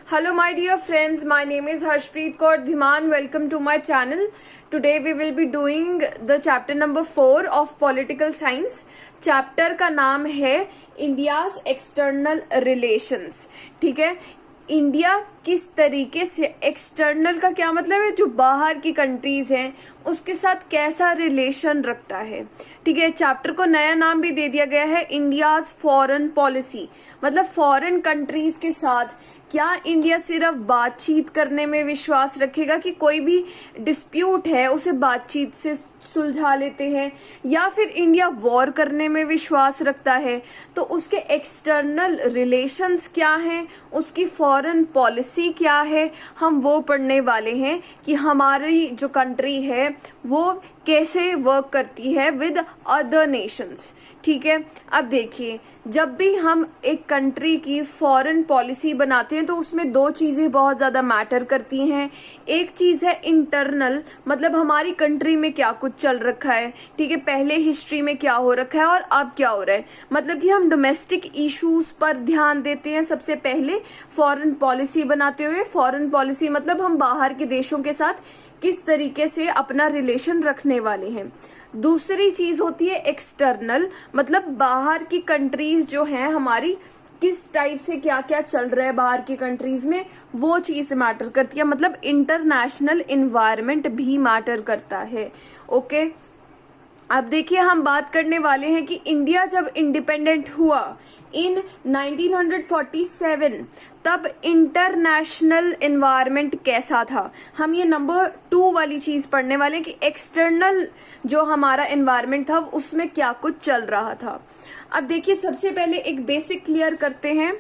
Hello, my dear friends. My name is Harshpreet Kaur Dhiman. Welcome to my channel. Today we will be doing the chapter number 4 of Political Science. Chapter का नाम है India's external relations. ठीक है, India किस तरीके से, external का क्या मतलब है, जो बाहर की कंट्रीज हैं उसके साथ कैसा रिलेशन रखता है. ठीक है, चैप्टर को नया नाम भी दे दिया गया है इंडियाज फॉरेन पॉलिसी. मतलब फॉरेन कंट्रीज के साथ क्या इंडिया सिर्फ बातचीत करने में विश्वास रखेगा कि कोई भी डिस्प्यूट है उसे बातचीत से सुलझा लेते हैं, या फिर इंडिया वॉर करने में विश्वास रखता है. तो उसके एक्सटर्नल रिलेशंस क्या हैं, उसकी फॉरेन पॉलिसी क्या है, हम वो पढ़ने वाले हैं कि हमारी जो कंट्री है वो कैसे वर्क करती है विद अदर नेशंस. ठीक है, अब देखिए, जब भी हम एक कंट्री की फॉरेन पॉलिसी बनाते हैं तो उसमें दो चीजें बहुत ज्यादा मैटर करती हैं. एक चीज है इंटरनल, मतलब हमारी कंट्री में क्या कुछ चल रखा है. ठीक है, पहले हिस्ट्री में क्या हो रखा है और अब क्या हो रहा है. मतलब कि हम डोमेस्टिक इश्यूज पर ध्यान देते हैं सबसे पहले फॉरेन पॉलिसी बनाते हुए. फॉरेन पॉलिसी मतलब हम बाहर के देशों के साथ किस तरीके से अपना रिलेशन रखने वाले हैं. दूसरी चीज होती है एक्सटर्नल, मतलब बाहर की कंट्रीज जो हैं हमारी, किस टाइप से क्या क्या चल रहा है बाहर की कंट्रीज में, वो चीज मैटर करती है. मतलब इंटरनेशनल एनवायरनमेंट भी मैटर करता है. ओके, अब देखिए, हम बात करने वाले हैं कि इंडिया जब इंडिपेंडेंट हुआ इन 1947, तब इंटरनेशनल एनवायरनमेंट कैसा था. हम ये नंबर 2 वाली चीज पढ़ने वाले हैं कि एक्सटर्नल जो हमारा एनवायरनमेंट था उसमें क्या कुछ चल रहा था. अब देखिए, सबसे पहले एक बेसिक क्लियर करते हैं.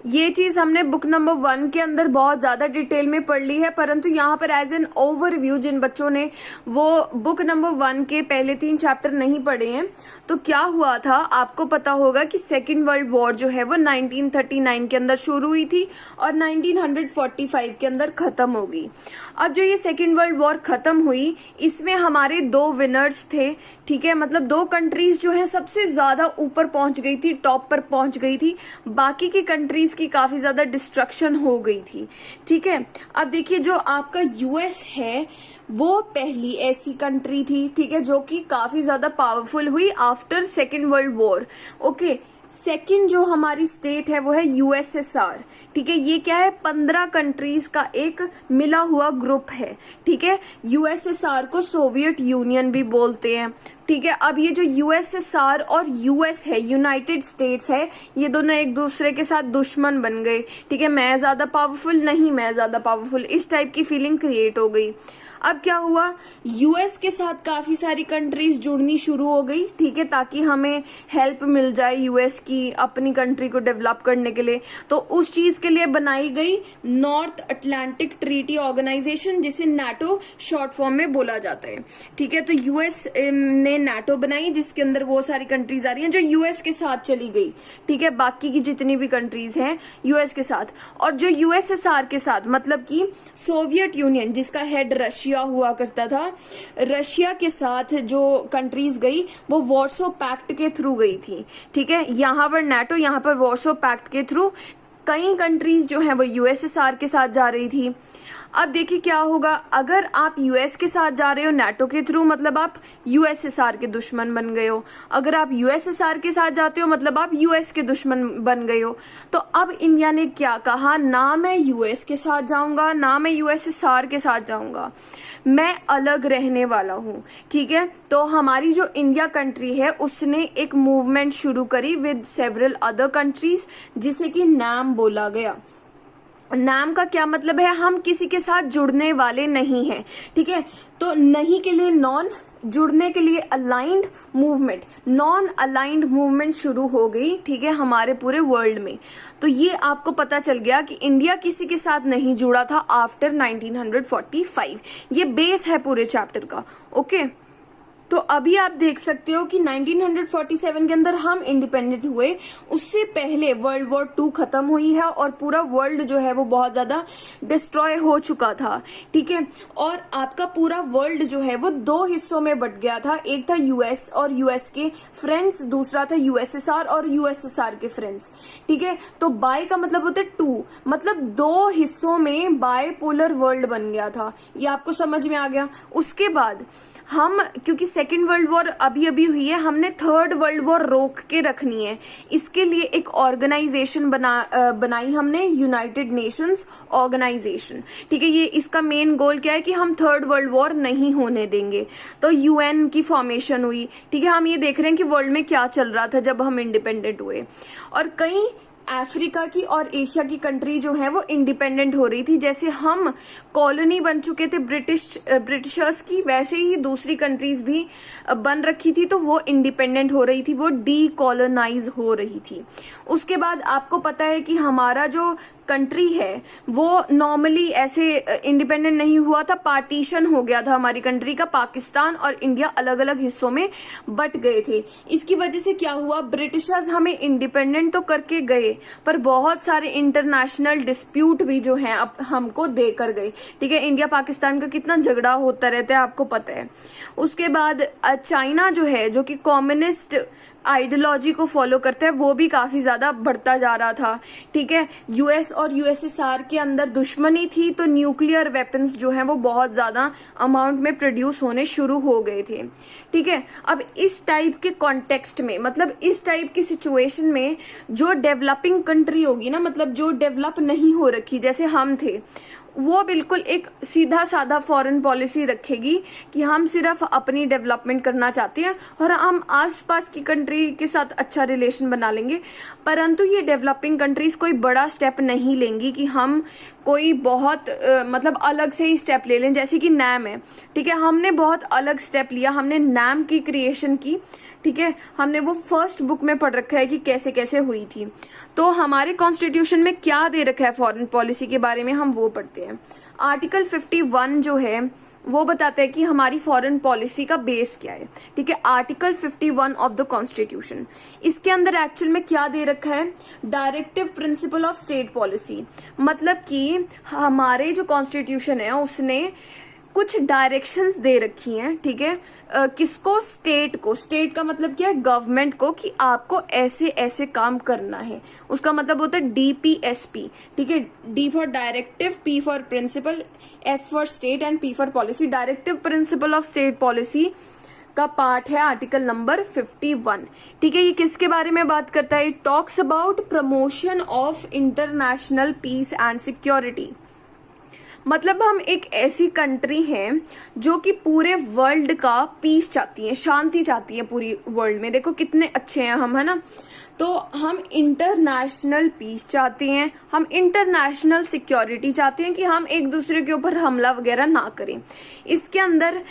ये चीज हमने बुक नंबर 1 के अंदर बहुत ज्यादा डिटेल में पढ़ ली है, परंतु यहाँ पर एज एन ओवरव्यू जिन बच्चों ने वो बुक नंबर 1 के पहले 3 चैप्टर नहीं पढ़े हैं, तो क्या हुआ था आपको पता होगा कि सेकेंड वर्ल्ड वॉर जो है वो 1939 के अंदर शुरू हुई थी और 1945 के अंदर खत्म हो गई. अब जो ये सेकेंड वर्ल्ड वॉर खत्म हुई, इसमें हमारे 2 विनर्स थे. ठीक है, मतलब 2 कंट्रीज जो है सबसे ज्यादा ऊपर पहुंच गई थी, टॉप पर पहुंच गई थी. बाकी की कंट्रीज की काफी ज्यादा डिस्ट्रक्शन हो गई थी. ठीक है, अब देखिए, जो आपका यूएस है वो पहली ऐसी कंट्री थी, ठीक है, जो कि काफी ज्यादा पावरफुल हुई after second world war. Okay, second जो हमारी स्टेट है वो है यूएसएसआर. ठीक है, ये क्या है, 15 कंट्रीज का एक मिला हुआ ग्रुप है. ठीक है, यूएसएसआर को सोवियत यूनियन भी बोलते हैं. ठीक है, अब ये जो यूएसएसआर और यूएस है, यूनाइटेड स्टेट्स है, ये दोनों एक दूसरे के साथ दुश्मन बन गए. ठीक है, मैं ज्यादा पावरफुल, नहीं मैं ज्यादा पावरफुल, इस टाइप की फीलिंग क्रिएट हो गई. अब क्या हुआ, यूएस के साथ काफी सारी कंट्रीज जुड़नी शुरू हो गई. ठीक है, ताकि हमें हेल्प मिल जाए यूएस की अपनी कंट्री को डेवलप करने के लिए. तो उस चीज के लिए बनाई गई नॉर्थ अटलांटिक ट्रीटी ऑर्गेनाइजेशन, जिसे नाटो शॉर्ट फॉर्म में बोला जाता है. ठीक है, तो यूएस ने नाटो बनाई जिसके अंदर वो सारी कंट्रीज आ रही हैं जो यूएस के साथ चली गई. ठीक है, बाकी की जितनी भी कंट्रीज हैं यूएस के साथ, और जो यूएसएसआर के साथ मतलब कि सोवियत यूनियन जिसका हेड रशिया हुआ करता था, रशिया के साथ जो कंट्रीज गई वो वॉर्सो पैक्ट के थ्रू गई थी. ठीक है, यहाँ पर नाटो, यहाँ पर वॉर्सो पैक्ट के थ्रू कई कंट्रीज जो है वो यूएसएसआर के साथ जा रही थी. अब देखिए क्या होगा, अगर आप यूएस के साथ जा रहे हो नाटो के थ्रू, मतलब आप यूएसएसआर के दुश्मन बन गए हो. अगर आप यूएसएसआर के साथ जाते हो मतलब आप यूएस के दुश्मन बन गए हो. तो अब इंडिया ने क्या कहा, ना मैं यूएस के साथ जाऊंगा ना मैं यूएसएसआर के साथ जाऊंगा, मैं अलग रहने वाला हूँ. ठीक है, तो हमारी जो इंडिया कंट्री है उसने एक मूवमेंट शुरू करी विद सेवरल अदर कंट्रीज, जिसे कि नाम बोला गया. नाम का क्या मतलब है, हम किसी के साथ जुड़ने वाले नहीं हैं. ठीक है, तो नहीं के लिए नॉन, जुड़ने के लिए aligned movement, non aligned movement शुरू हो गई. ठीक है, हमारे पूरे वर्ल्ड में. तो ये आपको पता चल गया कि इंडिया किसी के साथ नहीं जुड़ा था आफ्टर 1945. ये बेस है पूरे चैप्टर का. ओके, तो अभी आप देख सकते हो कि 1947 के अंदर हम इंडिपेंडेंट हुए, उससे पहले वर्ल्ड वॉर 2 खत्म हुई है और पूरा वर्ल्ड जो है वो बहुत ज्यादा डिस्ट्रॉय हो चुका था, ठीक है। और आपका पूरा वर्ल्ड जो है वो 2 हिस्सों में बट गया था, एक था यूएस और यूएस के फ्रेंड्स, दूसरा था यूएसएसआर और यूएसएसआर के फ्रेंड्स, ठीक है। तो बाय का मतलब होता है 2, मतलब 2 हिस्सों में बायपोलर वर्ल्ड बन गया था, ये आपको समझ में आ गया। उसके बाद हम, क्योंकि सेकेंड वर्ल्ड वॉर अभी अभी हुई है, हमने थर्ड वर्ल्ड वॉर रोक के रखनी है, इसके लिए एक ऑर्गेनाइजेशन बनाई हमने, यूनाइटेड नेशंस ऑर्गेनाइजेशन, ठीक है। ये इसका मेन गोल क्या है कि हम थर्ड वर्ल्ड वॉर नहीं होने देंगे। तो यूएन की फॉर्मेशन हुई, ठीक है। हम ये देख रहे हैं कि वर्ल्ड में क्या चल रहा था जब हम इंडिपेंडेंट हुए, और कई अफ्रीका की और एशिया की कंट्री जो है वो इंडिपेंडेंट हो रही थी। जैसे हम कॉलोनी बन चुके थे ब्रिटिशर्स की, वैसे ही दूसरी कंट्रीज भी बन रखी थी, तो वो इंडिपेंडेंट हो रही थी, वो डीकॉलोनाइज हो रही थी। उसके बाद आपको पता है कि हमारा जो कंट्री है वो नॉर्मली ऐसे इंडिपेंडेंट नहीं हुआ था, पार्टीशन हो गया था हमारी कंट्री का, पाकिस्तान और इंडिया अलग अलग हिस्सों में बट गए थे। इसकी वजह से क्या हुआ, ब्रिटिशर्स हमें इंडिपेंडेंट तो करके गए, पर बहुत सारे इंटरनेशनल डिस्प्यूट भी जो हैं अब हमको देकर गए, ठीक है। इंडिया पाकिस्तान का कितना झगड़ा होता रहता है आपको पता है। उसके बाद चाइना जो है, जो कि कम्युनिस्ट आइडियोलॉजी को फॉलो करते हैं, वो भी काफी ज्यादा बढ़ता जा रहा था, ठीक है। यूएस और यूएसएसआर के अंदर दुश्मनी थी, तो न्यूक्लियर वेपन्स जो हैं वो बहुत ज्यादा अमाउंट में प्रोड्यूस होने शुरू हो गए थे, ठीक है। अब इस टाइप के कॉन्टेक्स्ट में, मतलब इस टाइप की सिचुएशन में जो डेवलपिंग कंट्री होगी ना, मतलब जो डेवलप नहीं हो रखी जैसे हम थे, वो बिल्कुल एक सीधा साधा फॉरेन पॉलिसी रखेगी कि हम सिर्फ अपनी डेवलपमेंट करना चाहते हैं और हम आसपास की कंट्री के साथ अच्छा रिलेशन बना लेंगे। परंतु ये डेवलपिंग कंट्रीज कोई बड़ा स्टेप नहीं लेंगी कि हम कोई बहुत मतलब अलग से ही स्टेप ले लें, जैसे कि नैम है, ठीक है। हमने बहुत अलग स्टेप लिया, हमने नैम की क्रिएशन की, ठीक है। हमने वो फर्स्ट बुक में पढ़ रखा है कि कैसे कैसे हुई थी। तो हमारे कॉन्स्टिट्यूशन में क्या दे रखा है फॉरेन पॉलिसी के बारे में हम वो पढ़ते हैं। आर्टिकल 51 जो है वो बताता है कि हमारी फॉरेन पॉलिसी का बेस क्या है, ठीक है। आर्टिकल 51 ऑफ द कॉन्स्टिट्यूशन, इसके अंदर एक्चुअल में क्या दे रखा है, directive principle of state policy, मतलब कि हमारे जो कॉन्स्टिट्यूशन है उसने कुछ डायरेक्शंस दे रखी हैं, ठीक है। किसको, स्टेट को, स्टेट का मतलब क्या है, गवर्नमेंट को, कि आपको ऐसे ऐसे काम करना है। उसका मतलब होता है डीपीएसपी, ठीक है। D for directive, P for principle, S for state and P for policy. Directive principle of state policy का पार्ट है आर्टिकल नंबर 51, ठीक है। ये किसके बारे में बात करता है, it talks about promotion of international peace and security. मतलब हम एक ऐसी कंट्री हैं जो कि पूरे वर्ल्ड का पीस चाहती है, शांति चाहती है पूरी वर्ल्ड में। देखो कितने अच्छे हैं हम, है ना। तो हम इंटरनेशनल पीस चाहते हैं, हम इंटरनेशनल सिक्योरिटी चाहते हैं कि हम एक दूसरे के ऊपर हमला वगैरह ना करें। इसके अंदर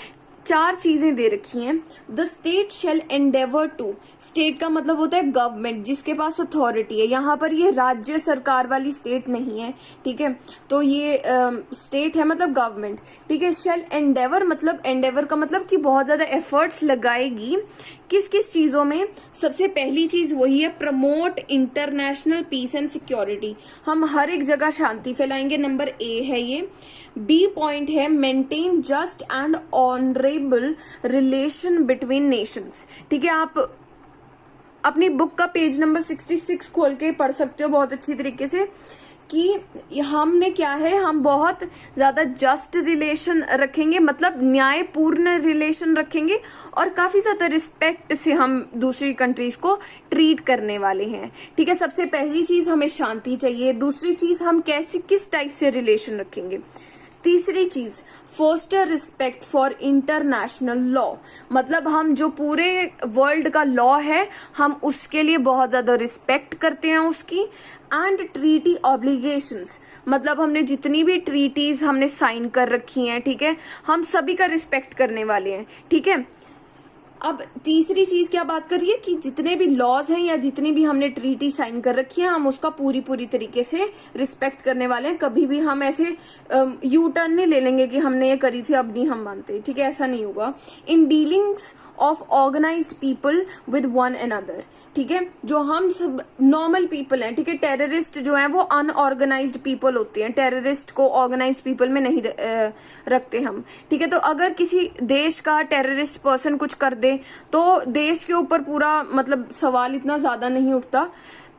4 चीजें दे रखी हैं। The state shall endeavour to, state का मतलब होता है गवर्नमेंट, जिसके पास अथॉरिटी है। यहाँ पर ये राज्य सरकार वाली स्टेट नहीं है, ठीक है। तो ये स्टेट है मतलब गवर्नमेंट, ठीक है। शेल एंडेवर, मतलब एंडेवर का मतलब कि बहुत ज्यादा एफर्ट्स लगाएगी किस किस चीजों में। सबसे पहली चीज वही है, promote international peace and security, हम हर एक जगह शांति फैलाएंगे, नंबर ए है ये। बी पॉइंट है, maintain just and honourable relation between Nations, ठीक है। आप अपनी बुक का पेज नंबर 66 खोल के पढ़ सकते हो बहुत अच्छी तरीके से कि हमने क्या है, हम बहुत ज्यादा जस्ट रिलेशन रखेंगे, मतलब न्यायपूर्ण रिलेशन रखेंगे और काफी ज्यादा रिस्पेक्ट से हम दूसरी कंट्रीज को ट्रीट करने वाले हैं, ठीक है। सबसे पहली चीज हमें शांति चाहिए, दूसरी चीज हम कैसे किस टाइप से रिलेशन रखेंगे, तीसरी चीज foster respect for international law, मतलब हम जो पूरे वर्ल्ड का लॉ है हम उसके लिए बहुत ज्यादा रिस्पेक्ट करते हैं उसकी। एंड ट्रीटी ऑब्लिगेशंस, मतलब हमने जितनी भी ट्रीटीज हमने साइन कर रखी हैं, ठीक है, हम सभी का रिस्पेक्ट करने वाले हैं, ठीक है। अब तीसरी चीज क्या बात कर रही है कि जितने भी लॉज हैं या जितनी भी हमने ट्रीटी साइन कर रखी है, हम उसका पूरी तरीके से रिस्पेक्ट करने वाले हैं। कभी भी हम ऐसे यू टर्न नहीं ले लेंगे कि हमने ये करी थी अब नहीं हम मानते, ठीक है, ऐसा नहीं होगा। In dealings of organised people with one another, ठीक है, जो हम सब नॉर्मल पीपल हैं, ठीक है, टेररिस्ट जो है वो अनऑर्गेनाइज्ड पीपल होते हैं, टेररिस्ट को ऑर्गेनाइज्ड पीपल में नहीं रखते हम, ठीक है। तो अगर किसी देश का टेररिस्ट पर्सन कुछ कर दे तो देश के ऊपर पूरा मतलब सवाल इतना ज्यादा नहीं उठता।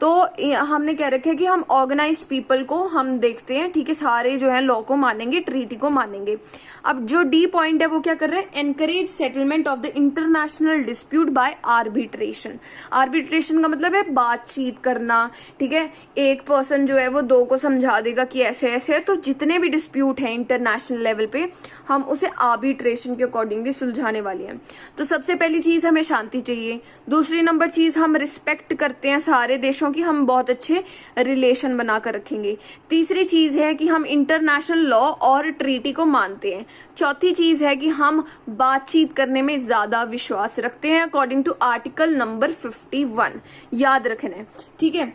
तो हमने कह रखा है कि हम ऑर्गेनाइज्ड पीपल को हम देखते हैं, ठीक है, सारे जो है लॉ को मानेंगे, ट्रीटी को मानेंगे। अब जो डी पॉइंट है वो क्या कर रहे हैं, encourage settlement of the international dispute by arbitration. Arbitration का मतलब है बातचीत करना, ठीक है, एक पर्सन जो है वो दो को समझा देगा कि ऐसे ऐसे है। तो जितने भी डिस्प्यूट है इंटरनेशनल लेवल पे हम उसे आर्बिट्रेशन के अकॉर्डिंगली सुलझाने वाले हैं। तो सबसे पहली चीज हमें शांति चाहिए। दूसरी नंबर चीज हम रिस्पेक्ट करते हैं सारे देशों की, हम बहुत अच्छे रिलेशन बनाकर रखेंगे। तीसरी चीज है कि हम इंटरनेशनल लॉ और ट्रीटी को मानते हैं। चौथी चीज है कि हम बातचीत करने में ज्यादा विश्वास रखते हैं अकॉर्डिंग टू आर्टिकल नंबर 51, याद रखना है, ठीक है।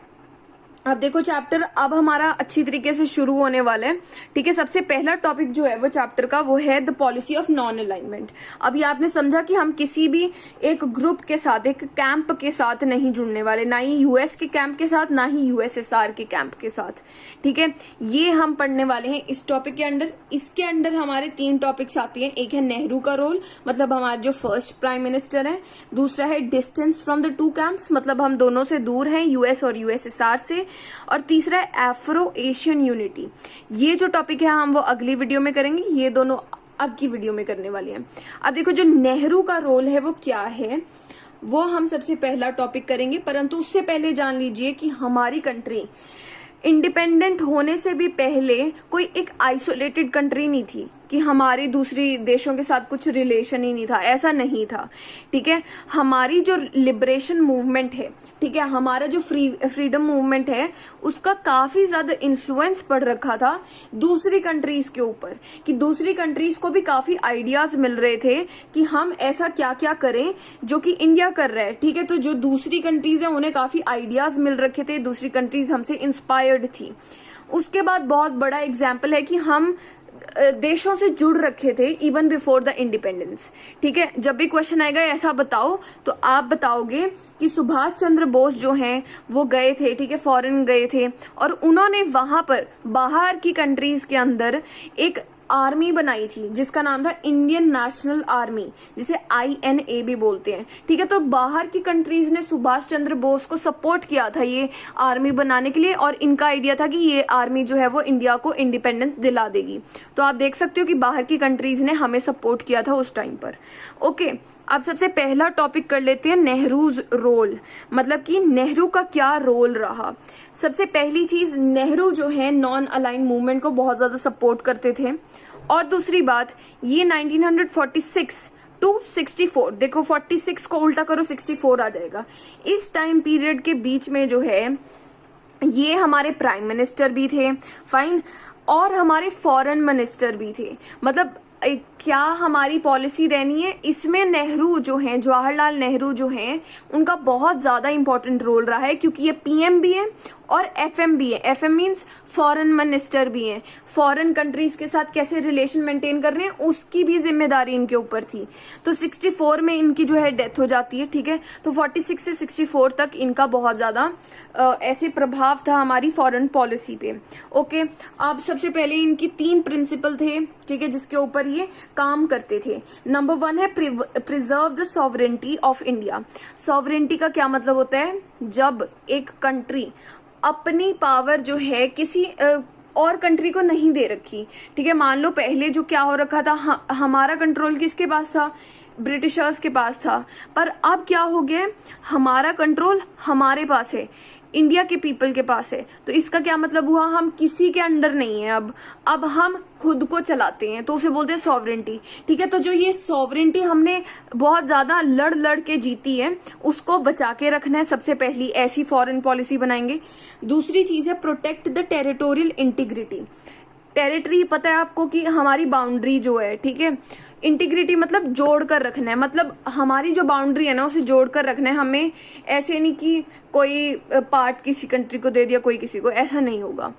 अब देखो चैप्टर अब हमारा अच्छी तरीके से शुरू होने वाला है, ठीक है। सबसे पहला टॉपिक जो है वो चैप्टर का वो है the policy of non alignment. अभी आपने समझा कि हम किसी भी एक ग्रुप के साथ, एक कैंप के साथ नहीं जुड़ने वाले, ना ही यूएस के कैंप के साथ, ना ही यूएसएसआर के कैंप के साथ, ठीक है। ये हम पढ़ने वाले हैं इस टॉपिक के अंडर। इसके अंडर हमारे 3 टॉपिक्स आती हैं। एक है नेहरू का रोल, मतलब हमारे जो फर्स्ट प्राइम मिनिस्टर है। दूसरा है डिस्टेंस फ्रॉम द 2 कैंप्स, मतलब हम दोनों से दूर हैं, यूएस और यूएसएसआर से। और तीसरा है एफ्रो एशियन यूनिटी। ये जो टॉपिक है हम वो अगली वीडियो में करेंगे, ये दोनों अब की वीडियो में करने वाले हैं। अब देखो जो नेहरू का रोल है वो क्या है, वो हम सबसे पहला टॉपिक करेंगे। परंतु उससे पहले जान लीजिए कि हमारी कंट्री इंडिपेंडेंट होने से भी पहले कोई एक आइसोलेटेड कंट्री नहीं थी कि हमारी दूसरी देशों के साथ कुछ रिलेशन ही नहीं था, ऐसा नहीं था, ठीक है। हमारी जो लिबरेशन मूवमेंट है, ठीक है, हमारा जो फ्रीडम मूवमेंट है, उसका काफी ज्यादा इन्फ्लुएंस पड़ रखा था दूसरी कंट्रीज के ऊपर, कि दूसरी कंट्रीज को भी काफी आइडियाज मिल रहे थे कि हम ऐसा क्या क्या करें जो कि इंडिया कर रहा है, ठीक है। तो जो दूसरी कंट्रीज है उन्हें काफी आइडियाज मिल रखे थे, दूसरी कंट्रीज हमसे इंस्पायर्ड थी। उसके बाद बहुत बड़ा एग्जाम्पल है कि हम देशों से जुड़ रखे थे इवन बिफोर द इंडिपेंडेंस, ठीक है। जब भी क्वेश्चन आएगा ऐसा बताओ तो आप बताओगे कि सुभाष चंद्र बोस जो हैं वो गए थे, ठीक है, फॉरेन गए थे और उन्होंने वहां पर बाहर की कंट्रीज के अंदर एक आर्मी बनाई थी जिसका नाम था इंडियन नेशनल आर्मी, जिसे INA भी बोलते हैं, ठीक है। तो बाहर की कंट्रीज ने सुभाष चंद्र बोस को सपोर्ट किया था ये आर्मी बनाने के लिए, और इनका आइडिया था कि ये आर्मी जो है वो इंडिया को इंडिपेंडेंस दिला देगी। तो आप देख सकते हो कि बाहर की कंट्रीज ने हमें सपोर्ट किया था उस टाइम पर। ओके, अब सबसे पहला टॉपिक कर लेते हैं नेहरूज रोल, मतलब कि नेहरू का क्या रोल रहा। सबसे पहली चीज, नेहरू जो है नॉन अलाइन मूवमेंट को बहुत ज्यादा सपोर्ट करते थे। और दूसरी बात, ये 1946 टू 64, देखो 46 को उल्टा करो 64 आ जाएगा। इस टाइम पीरियड के बीच में जो है ये हमारे प्राइम मिनिस्टर भी थे, फाइन, और हमारे फॉरेन मिनिस्टर भी थे। मतलब क्या हमारी पॉलिसी रहनी है, इसमें नेहरू जो हैं, जवाहरलाल नेहरू जो हैं, उनका बहुत ज्यादा इंपॉर्टेंट रोल रहा है, क्योंकि ये PM भी है और FM भी है। FM मीन्स फॉरेन मिनिस्टर भी हैं। फॉरेन कंट्रीज के साथ कैसे रिलेशन मेंटेन कर रहे हैं उसकी भी जिम्मेदारी इनके ऊपर थी। तो 64 में इनकी जो है डेथ हो जाती है, ठीक है। तो 46 से 64 तक इनका बहुत ज्यादा ऐसे प्रभाव था हमारी फॉरेन पॉलिसी पे। ओके, अब सबसे पहले इनकी 3 प्रिंसिपल थे, ठीक है, जिसके ऊपर ये काम करते थे। नंबर 1 है preserve the sovereignty of India. Sovereignty का क्या मतलब होता है, जब एक कंट्री अपनी पावर जो है किसी और कंट्री को नहीं दे रखी, ठीक है। मान लो पहले जो क्या हो रखा था, हमारा कंट्रोल किसके पास था, ब्रिटिशर्स के पास था, पर अब क्या हो गया, हमारा कंट्रोल हमारे पास है, इंडिया के पीपल के पास है। तो इसका क्या मतलब हुआ, हम किसी के अंडर नहीं है, अब हम खुद को चलाते हैं, तो उसे बोलते हैं सॉवरेंटी, ठीक है। तो जो ये सॉवरेंटी हमने बहुत ज्यादा लड़ के जीती है, उसको बचा के रखना है, सबसे पहली ऐसी फॉरेन पॉलिसी बनाएंगे। दूसरी चीज है protect the territorial integrity. Territory पता है आपको कि हमारी बाउंड्री जो है, ठीक है। इंटीग्रिटी मतलब जोड़ कर रखना है, मतलब हमारी जो बाउंड्री है ना उसे जोड़ कर रखना है हमें। ऐसे नहीं कि कोई पार्ट किसी कंट्री को दे दिया कोई किसी को, ऐसा नहीं होगा।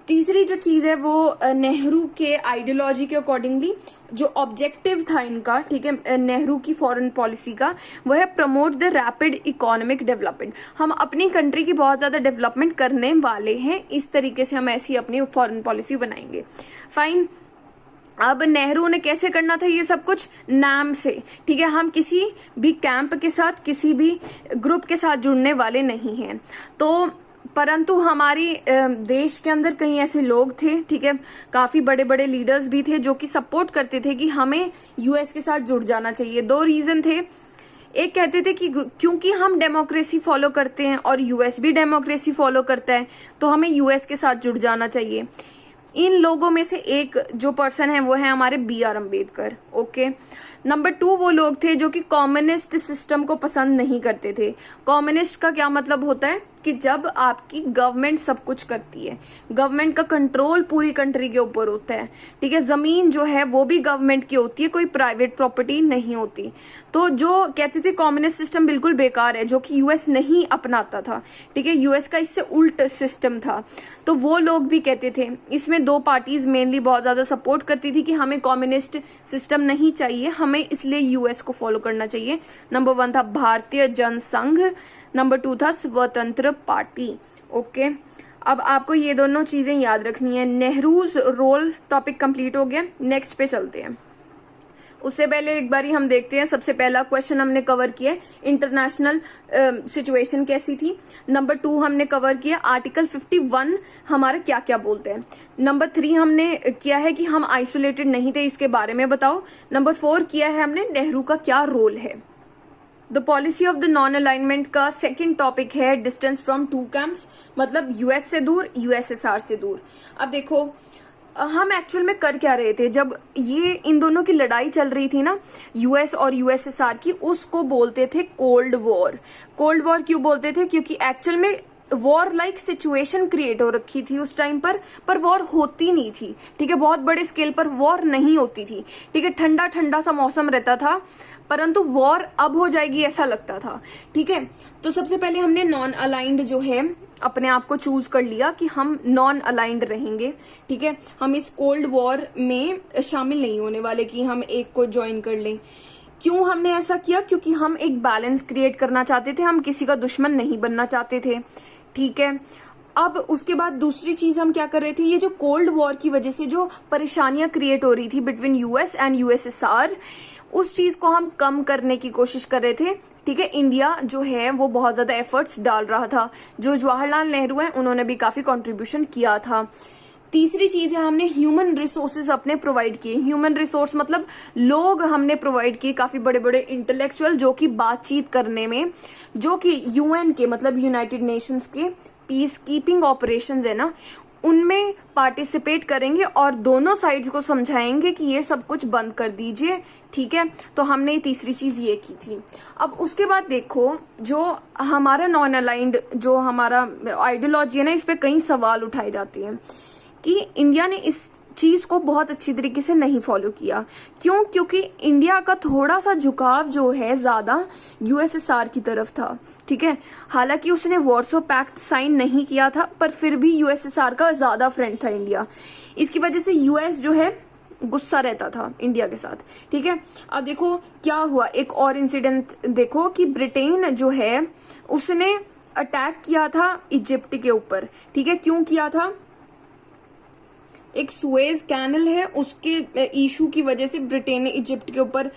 तीसरी जो चीज है वो नेहरू के आइडियोलॉजी के अकॉर्डिंगली जो ऑब्जेक्टिव था इनका, ठीक है, नेहरू की फॉरेन पॉलिसी का, वो है promote the rapid economic development. हम अपनी कंट्री की बहुत ज्यादा डेवलपमेंट करने वाले हैं, इस तरीके से हम ऐसी अपनी फॉरेन पॉलिसी बनाएंगे। फाइन। अब नेहरू ने कैसे करना था ये सब कुछ? नाम से, ठीक है। हम किसी भी कैंप के साथ, किसी भी ग्रुप के साथ जुड़ने वाले नहीं हैं। तो परंतु हमारी देश के अंदर कई ऐसे लोग थे, ठीक है, काफी बड़े बड़े लीडर्स भी थे जो कि सपोर्ट करते थे कि हमें यूएस के साथ जुड़ जाना चाहिए। दो रीजन थे। एक कहते थे कि क्योंकि हम डेमोक्रेसी फॉलो करते हैं और यूएस भी डेमोक्रेसी फॉलो करता है तो हमें यूएस के साथ जुड़ जाना चाहिए। इन लोगों में से एक जो पर्सन है वो है हमारे B.R. अम्बेडकर। ओके। नंबर 2 वो लोग थे जो कि कम्युनिस्ट सिस्टम को पसंद नहीं करते थे। कम्युनिस्ट का क्या मतलब होता है कि जब आपकी गवर्नमेंट सब कुछ करती है, गवर्नमेंट का कंट्रोल पूरी कंट्री के ऊपर होता है, ठीक है। जमीन जो है वो भी गवर्नमेंट की होती है, कोई प्राइवेट प्रॉपर्टी नहीं होती। तो जो कहते थे कम्युनिस्ट सिस्टम बिल्कुल बेकार है, जो कि यूएस नहीं अपनाता था, ठीक है, यूएस का इससे उल्ट सिस्टम था, तो वो लोग भी कहते थे। इसमें 2 पार्टीज मेनली बहुत ज्यादा सपोर्ट करती थी कि हमें कम्युनिस्ट सिस्टम नहीं चाहिए, हमें इसलिए यूएस को फॉलो करना चाहिए। नंबर 1 था भारतीय जनसंघ, नंबर 2 था स्वतंत्र पार्टी। ओके। अब आपको ये दोनों चीजें याद रखनी है। नेहरूज रोल टॉपिक कंप्लीट हो गया। नेक्स्ट पे चलते हैं। उससे पहले एक बारी हम देखते हैं, सबसे पहला क्वेश्चन हमने कवर किया इंटरनेशनल सिचुएशन कैसी थी। नंबर 2 हमने कवर किया आर्टिकल 51 हमारा क्या क्या बोलते हैं। नंबर 3 हमने किया है कि हम आइसोलेटेड नहीं थे, इसके बारे में बताओ। नंबर 4 किया है हमने नेहरू का क्या रोल है। The policy of the non alignment का सेकंड टॉपिक है डिस्टेंस फ्रॉम 2 कैंप्स, मतलब यूएस से दूर, यूएसएसआर से दूर। अब देखो हम एक्चुअल में कर क्या रहे थे जब ये इन दोनों की लड़ाई चल रही थी ना, यूएस और यूएसएसआर की, उसको बोलते थे कोल्ड वॉर। कोल्ड वॉर क्यों बोलते थे? क्योंकि एक्चुअल में वॉर लाइक सिचुएशन क्रिएट हो रखी थी उस टाइम पर वॉर होती नहीं थी, ठीक है, बहुत बड़े स्केल पर वॉर नहीं होती थी, ठीक है, ठंडा ठंडा सा मौसम रहता था, परंतु वॉर अब हो जाएगी ऐसा लगता था, ठीक है। तो सबसे पहले हमने नॉन अलाइंड जो है अपने आप को चूज कर लिया कि हम नॉन अलाइंड रहेंगे, ठीक है, हम इस कोल्ड वॉर में शामिल नहीं होने वाले कि हम एक को ज्वाइन कर लें। क्यों हमने ऐसा किया? क्योंकि हम एक बैलेंस क्रिएट करना चाहते थे, हम किसी का दुश्मन नहीं बनना चाहते थे, ठीक है। अब उसके बाद दूसरी चीज हम क्या कर रहे थे, ये जो कोल्ड वॉर की वजह से जो परेशानियां क्रिएट हो रही थी बिटवीन यूएस एंड यूएसएसआर, उस चीज को हम कम करने की कोशिश कर रहे थे, ठीक है। इंडिया जो है वो बहुत ज्यादा एफर्ट्स डाल रहा था, जो जवाहरलाल नेहरू हैं उन्होंने भी काफी कंट्रीब्यूशन किया था। तीसरी चीज है हमने ह्यूमन रिसोर्सेज अपने प्रोवाइड किए। ह्यूमन रिसोर्स मतलब लोग हमने प्रोवाइड किए, काफी बड़े बड़े इंटेलेक्चुअल जो कि बातचीत करने में, जो कि यूएन के मतलब यूनाइटेड नेशंस के पीस कीपिंग ऑपरेशंस है ना, उनमें पार्टिसिपेट करेंगे और दोनों साइड्स को समझाएंगे कि ये सब कुछ बंद कर दीजिए, ठीक है। तो हमने तीसरी चीज ये की थी। अब उसके बाद देखो जो हमारा नॉन अलाइंड जो हमारा आइडियोलॉजी है ना, इस पे कई सवाल उठाए जाते हैं कि इंडिया ने इस चीज को बहुत अच्छी तरीके से नहीं फॉलो किया। क्यों? क्योंकि इंडिया का थोड़ा सा झुकाव जो है ज्यादा यूएसएसआर की तरफ था, ठीक है। हालांकि उसने वॉर्सो पैक्ट साइन नहीं किया था, पर फिर भी यूएसएसआर का ज्यादा फ्रेंड था इंडिया। इसकी वजह से यूएस जो है गुस्सा रहता था इंडिया के साथ, ठीक है। अब देखो क्या हुआ, एक और इंसिडेंट देखो कि ब्रिटेन जो है उसने अटैक किया था इजिप्ट के ऊपर, ठीक है। क्यों किया था? एक सुएज कैनल है उसके इशू की वजह से ब्रिटेन ने इजिप्ट के ऊपर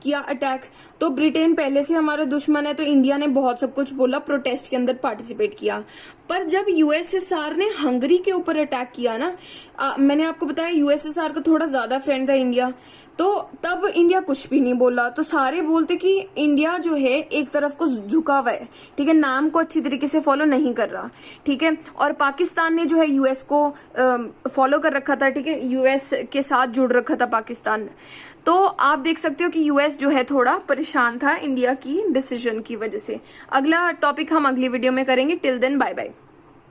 किया अटैक। तो ब्रिटेन पहले से हमारा दुश्मन है, तो इंडिया ने बहुत सब कुछ बोला, प्रोटेस्ट के अंदर पार्टिसिपेट किया। पर जब यूएसएसआर ने हंगरी के ऊपर अटैक किया ना, मैंने आपको बताया यूएसएसआर का थोड़ा ज्यादा फ्रेंड था इंडिया, तो तब इंडिया कुछ भी नहीं बोला। तो सारे बोलते कि इंडिया जो है एक तरफ को झुका हुआ है, ठीक है, नाम को अच्छी तरीके से फॉलो नहीं कर रहा, ठीक है। और पाकिस्तान ने जो है यूएस को फॉलो कर रखा था, ठीक है, यूएस के साथ जुड़ रखा था पाकिस्तान। तो आप देख सकते हो कि यूएस जो है थोड़ा परेशान था इंडिया की डिसीजन की वजह से। अगला टॉपिक हम अगली वीडियो में करेंगे। Till then bye bye.